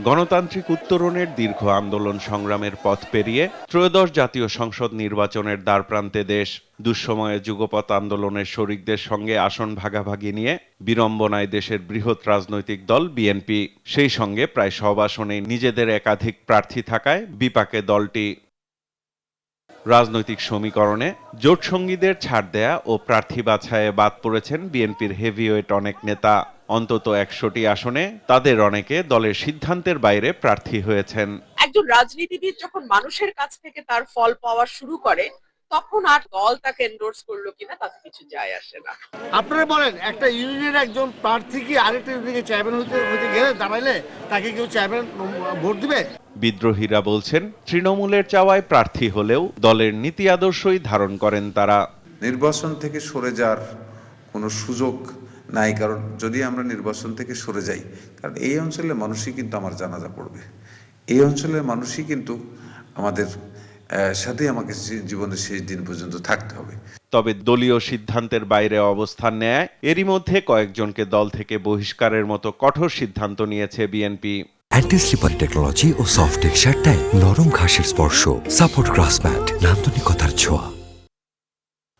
গণতান্ত্রিক উত্তরণের দীর্ঘ আন্দোলন সংগ্রামের পথ পেরিয়ে ত্রয়োদশ জাতীয় সংসদ নির্বাচনের দ্বারপ্রান্তে দেশ। দুঃসময়ে যুগপৎ আন্দোলনের শরিকদের সঙ্গে আসন ভাগাভাগি নিয়ে বিড়ম্বনায় দেশের বৃহৎ রাজনৈতিক দল বিএনপি। সেই সঙ্গে প্রায় সব আসনেই নিজেদের একাধিক প্রার্থী থাকায় বিপাকে দলটি। রাজনৈতিক সমীকরণে জোটসঙ্গীদের ছাড় দেয়া ও প্রার্থী বাছাইয়ে বাদ পড়েছেন বিএনপির হেভিওয়েট অনেক নেতা। অন্তত ১০০টি আসনে তাদের অনেকে দলের সিদ্ধান্তের বাইরে প্রার্থী হয়েছেন। একজন রাজনীতিবিদ যখন মানুষের কাছ থেকে তার ফল পাওয়া শুরু করে, তখন আর দল তাকে এন্ডোর্স করলো কিনা তাতে কিছু যায় আসে না। আপনারা বলেন, একটা ইউনিয়নের একজন প্রার্থী কি আরেকটা ইউনিয়নে চেয়ারম্যান হতে গেলে দাঁড়াইলে তাকে কেউ চেয়ারম্যান ভোট দিবে? বিদ্রোহীরা বলছেন, তৃণমূলের চাওয়ায় প্রার্থী হলেও দলের নীতি আদর্শই ধারণ করেন তারা। নির্বাচন থেকে সরে যাওয়ার কোনো সুযোগ নাই, কারণ যদি আমরা নির্বাচন থেকে সরে যাই, কারণ এই অঞ্চলের মানুষই কিন্তু আমার জানাজা পড়বে, এই অঞ্চলের মানুষই কিন্তু আমাদের সাথে আমাকে জীবনের শেষ দিন পর্যন্ত থাকতে হবে। তবে দলীয় সিদ্ধান্তের বাইরে অবস্থান নেয় এরই মধ্যে কয়েকজনকে দল থেকে বহিষ্কারের মতো কঠোর সিদ্ধান্ত নিয়েছে বিএনপি। অ্যান্টি স্লিপার টেকনোলজি ও সফট টেক্সচার টাইল, নরম ঘাসের স্পর্শ, সাপোর্ট গ্রাস ম্যাট, নান্দনিকতার ছোঁয়া।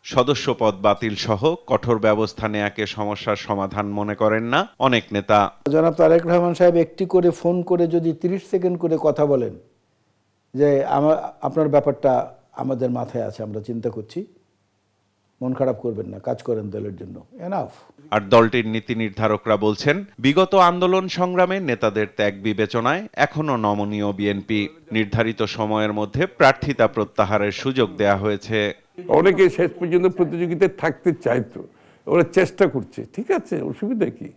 সদস্য পদ বাতিল সহ কঠোর ব্যবস্থা নেয়াকে সমস্যার সমাধান মনে করেন না অনেক নেতা। জনাব তারেক রহমান সাহেব একটি করে ফোন করে যদি 30 সেকেন্ড করে কথা বলেন যে আপনার ব্যাপারটা আমাদের মাথায় আছে, আমরা চিন্তা করছি, মন খারাপ করবেন না, কাজ করেন দলের জন্য, এনাফ। আর দলটির নীতি নির্ধারকরা বলছেন, বিগত আন্দোলন সংগ্রামে নেতাদের ত্যাগ বিবেচনায় এখনো নমনীয় বিএনপি। নির্ধারিত সময়ের মধ্যে প্রার্থিতা প্রত্যাহারের সুযোগ দেয়া হয়েছে। অনেকে শেষ পর্যন্ত প্রতিযোগিতায় থাকতে চাইতো, ওরা চেষ্টা করছে, ঠিক আছে, অসুবিধা কি?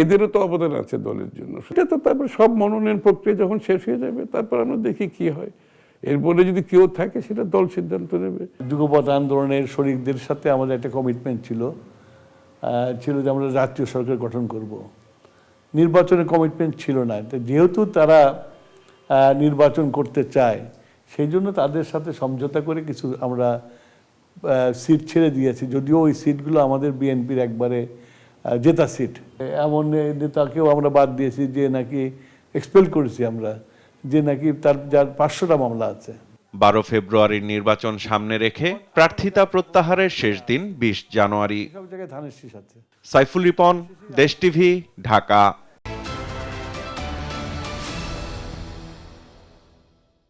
এদেরও তো অবদান আছে দলের জন্য। সেটা তো তারপর সব মনোনয়ন প্রক্রিয়া যখন শেষ হয়ে যাবে, তারপর আমরা দেখি কি হয়। এরপরে যদি কেউ থাকে সেটা দল সিদ্ধান্ত নেবে। যুগপৎ আন্দোলনের শরিকদের সাথে আমাদের একটা কমিটমেন্ট ছিল যে আমরা জাতীয় সরকার গঠন করব। নির্বাচনের কমিটমেন্ট ছিল না, যেহেতু তারা নির্বাচন করতে চায়, সেই জন্য তাদের সাথে সমঝোতা করে কিছু আমরা সিট ছেড়ে দিয়েছি, যদিও ওই সিটগুলো আমাদের বিএনপির একবারে জেতা সিট। এমন নেতাকেও আমরা বাদ দিয়েছি যে নাকি এক্সপেল করেছি আমরা, যে নাকি যার 500টা মামলা আছে। 12 ফেব্রুয়ারির নির্বাচন সামনে রেখে প্রার্থিতা প্রত্যাহারের শেষ দিন 20 জানুয়ারি। সব জায়গায় ধানের শীষ আছে। সাইফুল রিপন, দেশ টিভি, ঢাকা।